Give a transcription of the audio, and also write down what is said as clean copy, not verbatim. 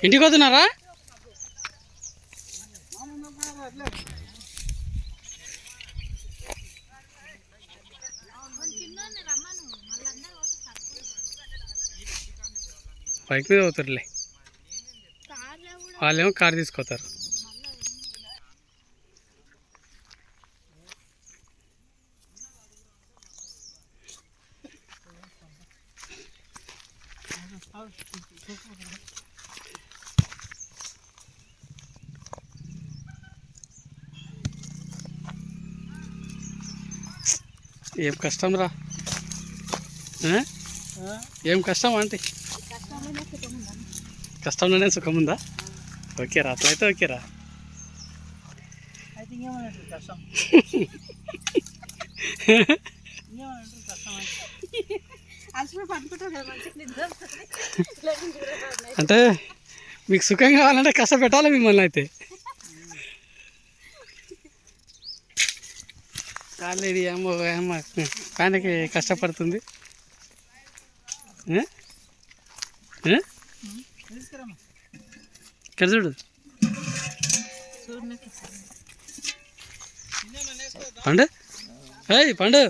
ఇంటికి వస్తున్నారా? బైక్ మీద పోతారులే, వాళ్ళేమో కారు తీసుకొస్తారు. ఏం కష్టం రా, ఏం కష్టం అంటే కష్టంలోనే సుఖం ఉందా? ఓకేరా, అట్లయితే ఓకేరా. అంటే మీకు సుఖం కావాలంటే కష్టపెట్టాలి మిమ్మల్ని. అయితే కాలేది ఏమో ఏమో ఆయనకి కష్టపడుతుంది. ఇక్కడ చూడు పండు, పండు.